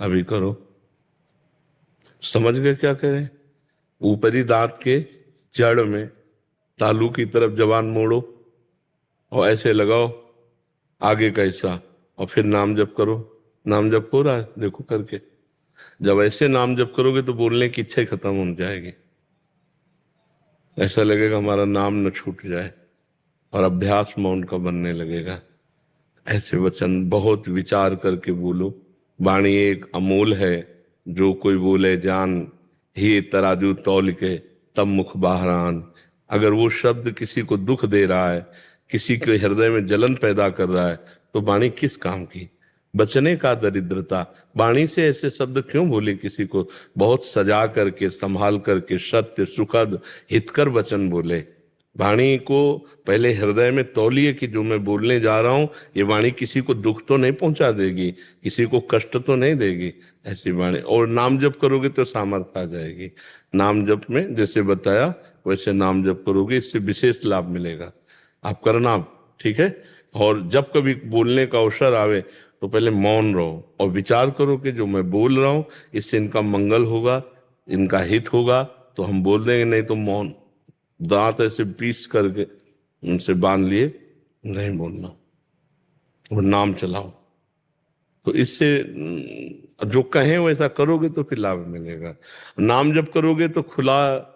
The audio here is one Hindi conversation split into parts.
अभी करो। समझ गए क्या कह रहे हैं? ऊपरी दांत के जड़ में तालू की तरफ जबान मोड़ो और ऐसे लगाओ आगे का हिस्सा, और फिर नाम जप करो। नाम जप हो रहा है, देखो करके। जब ऐसे नाम जप करोगे तो बोलने की इच्छा ही खत्म हो जाएगी। ऐसा लगेगा हमारा नाम न छूट जाए, और अभ्यास मौन का बनने लगेगा। ऐसे वचन बहुत विचार करके बोलो। वाणी एक अमोल है, जो कोई बोले जान, ही तराजू तौल के तब मुख बाहरान। अगर वो शब्द किसी को दुख दे रहा है, किसी के हृदय में जलन पैदा कर रहा है, तो वाणी किस काम की? बचने का दरिद्रता। वाणी से ऐसे शब्द क्यों बोले? किसी को बहुत सजा करके, संभाल करके, सत्य, सुखद, हितकर वचन बोले। वाणी को पहले हृदय में तौलिए कि जो मैं बोलने जा रहा हूं, ये वाणी किसी को दुख तो नहीं पहुंचा देगी, किसी को कष्ट तो नहीं देगी। ऐसी वाणी। और नाम जप करोगे तो सामर्थ्य आ जाएगी। नाम जप में जैसे बताया वैसे नाम जप करोगे, इससे विशेष लाभ मिलेगा। आप करना, ठीक है? और जब कभी बोलने का अवसर आवे तो पहले मौन रहो और विचार करो कि जो मैं बोल रहा हूं इससे इनका मंगल होगा, इनका हित होगा, तो हम बोल देंगे। नहीं तो मौन, दांत ऐसे पीस करके उनसे बांध लिए, नहीं बोलना, और नाम चलाओ। तो इससे जो कहें वैसा करोगे तो फिर लाभ मिलेगा। नाम जब करोगे तो खुला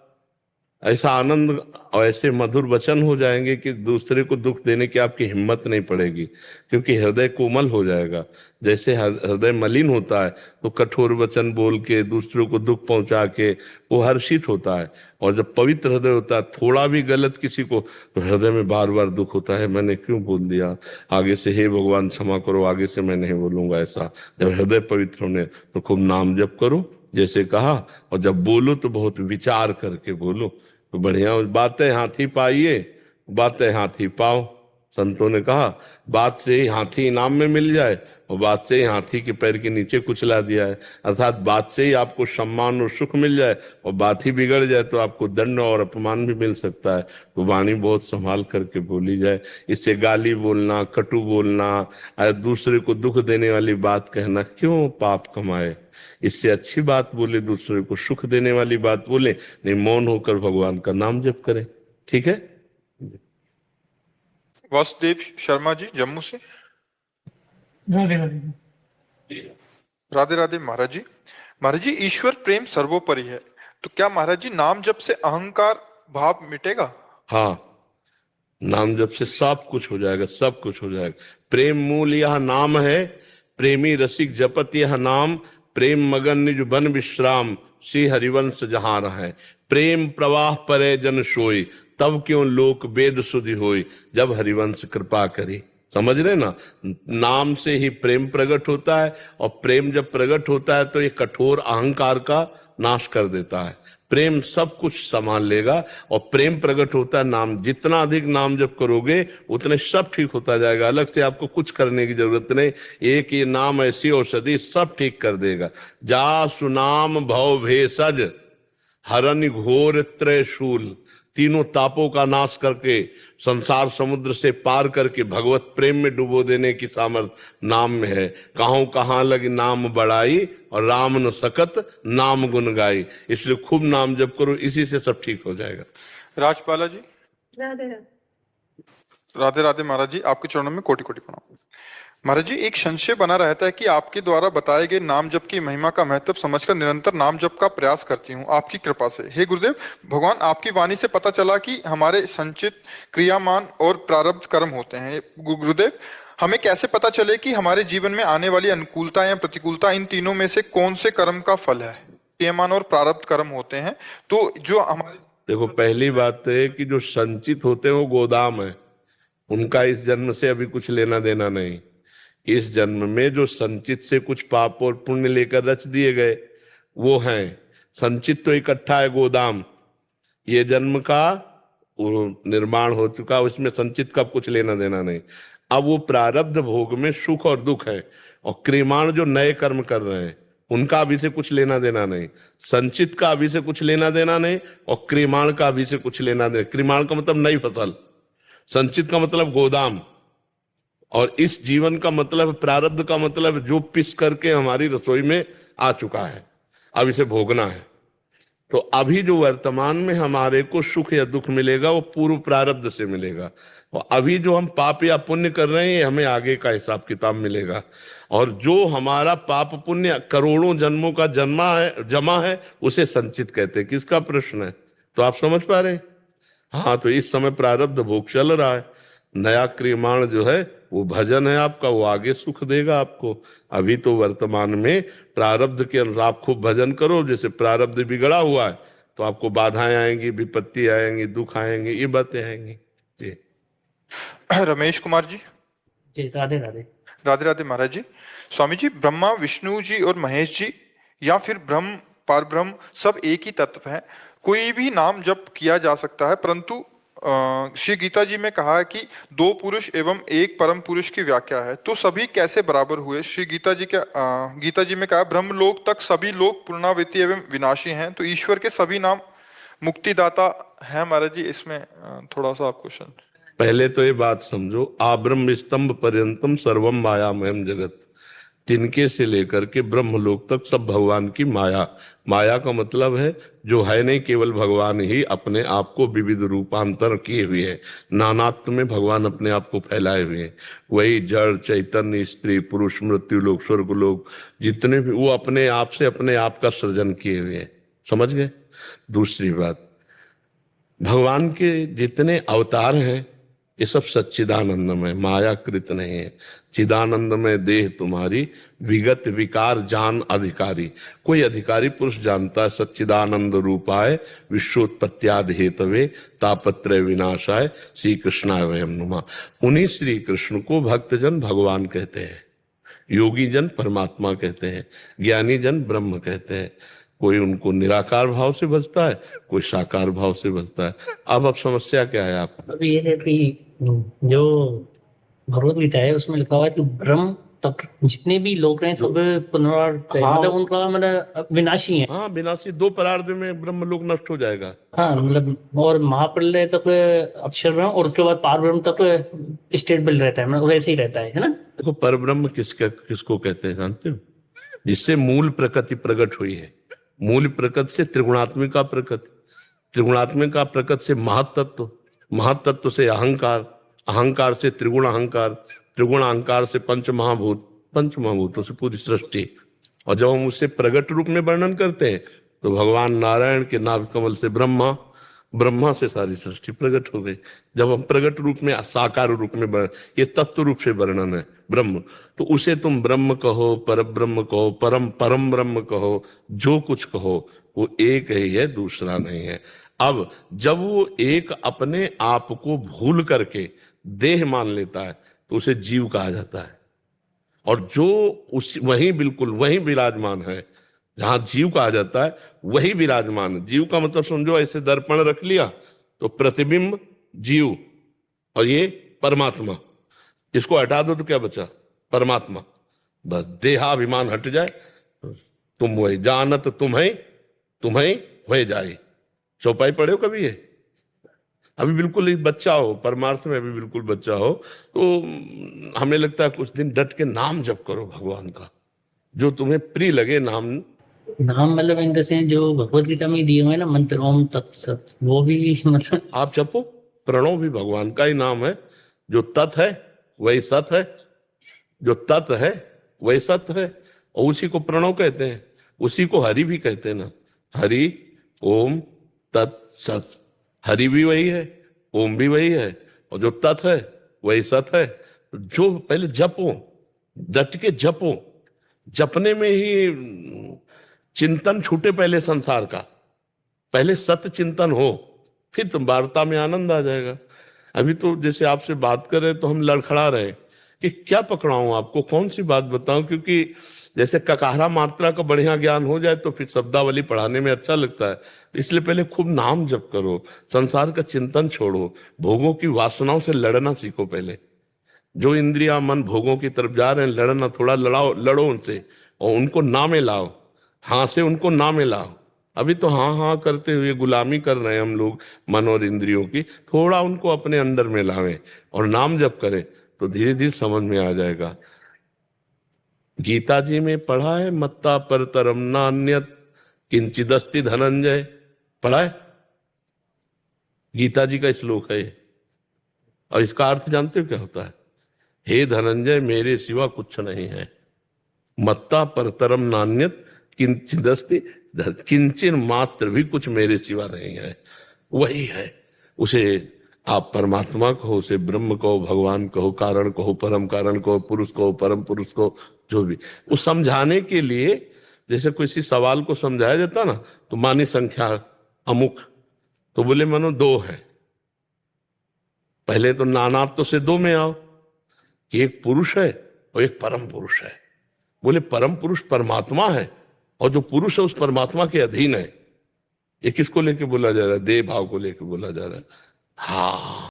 ऐसा आनंद और ऐसे मधुर वचन हो जाएंगे कि दूसरे को दुख देने की आपकी हिम्मत नहीं पड़ेगी, क्योंकि हृदय कोमल हो जाएगा। जैसे हृदय मलिन होता है तो कठोर वचन बोल के दूसरों को दुख पहुंचा के वो हर्षित होता है। और जब पवित्र हृदय होता है, थोड़ा भी गलत किसी को, तो हृदय में बार बार दुख होता है, मैंने क्यों बोल दिया, आगे से हे भगवान क्षमा करो, आगे से मैं नहीं बोलूंगा ऐसा। जब हृदय पवित्र होने तो खूब नाम जप करो जैसे कहा, और जब बोलो तो बहुत विचार करके बोलो। तो बढ़िया। बातें हाथी पाइए, बातें हाथी पाओ। संतों ने कहा बात से ही हाथी इनाम में मिल जाए, और बात से ही हाथी के पैर के नीचे कुचला दिया है। अर्थात बात से ही आपको सम्मान और सुख मिल जाए, और बात ही बिगड़ जाए तो आपको दंड और अपमान भी मिल सकता है। तो वाणी बहुत संभाल करके बोली जाए। इससे गाली बोलना, कटु बोलना, दूसरे को दुख देने वाली बात कहना क्यों पाप कमाए? इससे अच्छी बात बोले, दूसरे को सुख देने वाली बात बोले। नहीं, मौन होकर भगवान का नाम जप करें। ठीक है? वासुदेव शर्मा जी जम्मू से। राधे राधे। राधे राधे महाराज जी। महाराज जी, ईश्वर प्रेम सर्वोपरि है, तो क्या महाराज जी नाम जप से अहंकार भाव मिटेगा? हाँ, नाम जप से सब कुछ हो जाएगा, सब कुछ हो जाएगा। प्रेम मूल यह नाम है, प्रेमी रसिक जपत यह नाम। प्रेम मगन निज बन विश्राम, श्री हरिवंश जहां रहे। प्रेम प्रवाह परे जन सोई, तब क्यों लोक वेद सुधि होई। जब हरिवंश कृपा करी। समझ रहे ना? नाम से ही प्रेम प्रकट होता है, और प्रेम जब प्रकट होता है तो ये कठोर अहंकार का नाश कर देता है। प्रेम सब कुछ संभाल लेगा, और प्रेम प्रकट होता है नाम। जितना अधिक नाम जप करोगे उतने सब ठीक होता जाएगा। अलग से आपको कुछ करने की जरूरत नहीं। एक ये नाम ऐसी औषधि सब ठीक कर देगा। जा सुनाम भव भेषज, हरन घोर त्रयशूल। तीनों तापों का नाश करके, संसार समुद्र से पार करके भगवत प्रेम में डुबो देने की सामर्थ्य नाम में है। कहां कहां लगी नाम बढ़ाई, और राम न सकत नाम गुन गाई। इसलिए खूब नाम जप करो, इसी से सब ठीक हो जाएगा। राजपाला जी। राधे राधे। राधे राधे महाराज जी, आपके चरणों में कोटि कोटि प्रणाम। महाराज जी, एक संशय बना रहता है कि आपके द्वारा बताए गए नाम जप की महिमा का महत्व समझकर निरंतर नाम जप का प्रयास करती हूँ आपकी कृपा से। हे गुरुदेव भगवान, आपकी वाणी से पता चला कि हमारे संचित क्रियामान और प्रारब्ध कर्म होते हैं। गुरुदेव, हमें कैसे पता चले कि हमारे जीवन में आने वाली अनुकूलता या प्रतिकूलता, इन तीनों में से कौन से कर्म का फल है? क्रियामान और प्रारब्ध कर्म होते हैं, तो जो हमारे, देखो, पहली बात तो है कि जो संचित होते हैं वो गोदाम है, उनका इस जन्म से अभी कुछ लेना देना नहीं। इस जन्म में जो संचित से कुछ पाप और पुण्य लेकर रच दिए गए वो हैं। संचित तो इकट्ठा है गोदाम, ये जन्म का निर्माण हो चुका, उसमें संचित का कुछ लेना देना नहीं। अब वो प्रारब्ध भोग में सुख और दुख है, और क्रियमाण जो नए कर्म कर रहे हैं उनका अभी से कुछ लेना देना नहीं। संचित का अभी से कुछ लेना देना नहीं, और क्रियमाण का अभी से कुछ लेना देना। क्रियमाण का मतलब नई फसल, संचित का मतलब गोदाम। और इस जीवन का मतलब, प्रारब्ध का मतलब जो पिस करके हमारी रसोई में आ चुका है, अब इसे भोगना है। तो अभी जो वर्तमान में हमारे को सुख या दुख मिलेगा वो पूर्व प्रारब्ध से मिलेगा, और अभी जो हम पाप या पुण्य कर रहे हैं हमें आगे का हिसाब किताब मिलेगा। और जो हमारा पाप पुण्य करोड़ों जन्मों का जमा है उसे संचित कहते हैं। किसका प्रश्न है? तो आप समझ पा रहे हैं? हाँ, तो इस समय प्रारब्ध भोग चल रहा है। नया क्रियमाण जो है वो भजन है आपका, वो आगे सुख देगा आपको। अभी तो वर्तमान में प्रारब्ध के अनुसार आप खूब भजन करो। जैसे प्रारब्ध बिगड़ा हुआ है तो आपको बाधाएं आएंगी, विपत्ति आएंगी, दुख आएंगे, ये बातें आएंगी जी। रमेश कुमार जी। जी राधे राधे। राधे राधे महाराज जी। स्वामी जी, ब्रह्मा, विष्णु जी और महेश जी या फिर ब्रह्म, पारब्रह्म सब एक ही तत्व है। कोई भी नाम जप किया जा सकता है, परंतु श्री गीता जी में कहा है कि दो पुरुष एवं एक परम पुरुष की व्याख्या है, तो सभी कैसे बराबर हुए? श्री गीता जी के गीता जी में कहा ब्रह्मलोक तक सभी लोग पुनरावृत्ति एवं विनाशी हैं, तो ईश्वर के सभी नाम मुक्तिदाता है महाराज जी। इसमें थोड़ा सा आप क्वेश्चन। पहले तो ये बात समझो, आब्रह्म स्तंभ पर्यंतम सर्वम मायामयम जगत, तिनके से लेकर के ब्रह्मलोक तक सब भगवान की माया। माया का मतलब है जो है नहीं, केवल भगवान ही अपने आप को विविध रूपांतर किए हुए हैं। नानात्व में भगवान अपने आप को फैलाए हुए हैं। वही जड़, चैतन्य, स्त्री, पुरुष, मृत्यु लोक, स्वर्ग लोक, जितने भी, वो अपने आप से अपने आप का सृजन किए हुए हैं। समझ गए? दूसरी बात, भगवान के जितने अवतार हैं ये सब सच्चिदानंदमय, मायाकृत नहीं है। चिदानंदमय देह तुम्हारी, विगत विकार जान अधिकारी। कोई अधिकारी पुरुष जानता है सच्चिदानंद रूपाय, विश्वोत्पत्त्यादि हेतवे, तापत्रय विनाशाय, श्री कृष्णाय वयम नुमा। उन्हीं श्री कृष्ण को भक्तजन भगवान कहते हैं, योगी जन परमात्मा कहते हैं, ज्ञानी जन ब्रह्म कहते हैं। कोई उनको निराकार भाव से भजता है, कोई साकार भाव से भजता है। अब समस्या क्या है आप? अभी ये है कि जो भगवत गीता है उसमें लिखा हुआ है कि ब्रह्म तक जितने भी लोग हैं सब पुनरावृत्त है, हाँ। मतलब उनका मतलब विनाशी है। हाँ, विनाशी, दो परार्ध में ब्रह्मलोक नष्ट हो जाएगा। हाँ मतलब, और महाप्रलय तक अक्षर ब्रह्म और उसके बाद पार ब्रह्म तक स्टेबल रहता है, मतलब वैसे ही रहता है ना। देखो, परब्रह्म किसको कहते हैं जानते हो? जिससे मूल प्रकृति प्रकट हुई है। मूल प्रकृति से त्रिगुणात्मिका प्रकृति, त्रिगुणात्मिका प्रकृति से महत्तत्व, महत्तत्व से अहंकार, अहंकार से त्रिगुण अहंकार, त्रिगुण अहंकार से पंच महाभूत, पंच महाभूतों से पूरी सृष्टि। और जब हम उसे प्रगट रूप में वर्णन करते हैं तो भगवान नारायण के नाभ कमल से ब्रह्मा, ब्रह्मा से सारी सृष्टि प्रकट हो गई। जब हम प्रगट रूप में, साकार रूप में, ये तत्व रूप से वर्णन है ब्रह्म, तो उसे तुम ब्रह्म कहो, पर ब्रह्म कहो, परम परम ब्रह्म कहो, जो कुछ कहो, वो एक ही है, दूसरा नहीं है। अब जब वो एक अपने आप को भूल करके देह मान लेता है तो उसे जीव कहा जाता है। और जो उस वही बिल्कुल वही विराजमान है, जहां जीव कहा जाता है वही विराजमान है। जीव का मतलब समझो, ऐसे दर्पण रख लिया तो प्रतिबिंब जीव और ये परमात्मा, इसको हटा दो तो क्या बचा? परमात्मा। बस देहाभिमान हट जाए तो तुम वही जानत तुम्हें वह जाए। चौपाई पढ़े हो कभी? ये अभी बिल्कुल ही बच्चा हो, परमार्थ में अभी बिल्कुल बच्चा हो, तो हमें लगता है कुछ दिन डट के नाम जप करो भगवान का, जो तुम्हें प्रिय लगे नाम। नाम मतलब इन से जो भगवत गीता में दिए हुए हैं ना मंत्र, ओम तत्सत, वो भी मतलब आप जपो। प्रणव भी भगवान का ही नाम है। जो तत् है वही सत है, जो तत् है वही सत है, और उसी को प्रणव कहते हैं। उसी को हरि भी कहते हैं ना, हरि ओम तत्सत। हरि भी वही है, ओम भी वही है, और जो तत् है वही सत है। तो जो पहले जपो, डट के जपो। जपने में ही चिंतन छूटे पहले संसार का, पहले सत्य चिंतन हो, फिर तुम वार्ता में आनंद आ जाएगा। अभी तो जैसे आपसे बात कर रहे तो हम लड़खड़ा रहे कि क्या पकड़ाऊं आपको, कौन सी बात बताऊं, क्योंकि जैसे ककारा मात्रा का बढ़िया ज्ञान हो जाए तो फिर शब्दावली पढ़ाने में अच्छा लगता है। तो इसलिए पहले खूब नाम जप करो, संसार का चिंतन छोड़ो, भोगों की वासनाओं से लड़ना सीखो। पहले जो इंद्रिया मन भोगों की तरफ जा रहे हैं, लड़ना, थोड़ा लड़ो उनसे, और उनको नामे लाओ, हाँ से उनको नामे लाओ। अभी तो हाँ हाँ करते हुए गुलामी कर रहे हैं हम लोग मन और इंद्रियों की। थोड़ा उनको अपने अंडर में लावें और नाम जप करें, तो धीरे धीरे समझ में आ जाएगा। गीता जी में पढ़ा है, मत्ता परतरम नान्यत किंचिदस्ति धनंजय, पढ़ा है? गीता जी का श्लोक है ये। और इसका अर्थ जानते हो क्या होता है? हे धनंजय, मेरे सिवा कुछ नहीं है। मत्ता परतरम नान्यत किंचिदस्ति, किंचन मात्र भी कुछ मेरे सिवा नहीं है। वही है। उसे आप परमात्मा कहो, उसे ब्रह्म कहो, भगवान कहो, कारण कहो, परम कारण कहो, पुरुष कहो, परम पुरुष कहो, जो भी। उस समझाने के लिए जैसे किसी सवाल को समझाया जाता ना, तो मानी संख्या अमुक, तो बोले मानो 2 है। पहले तो नानात्व से 2 में आओ कि एक पुरुष है और एक परम पुरुष है। बोले परम पुरुष परमात्मा है और जो पुरुष है उस परमात्मा के अधीन है। ये किसको लेके बोला जा रहा है? देह भाव को लेके बोला जा रहा है। हाँ,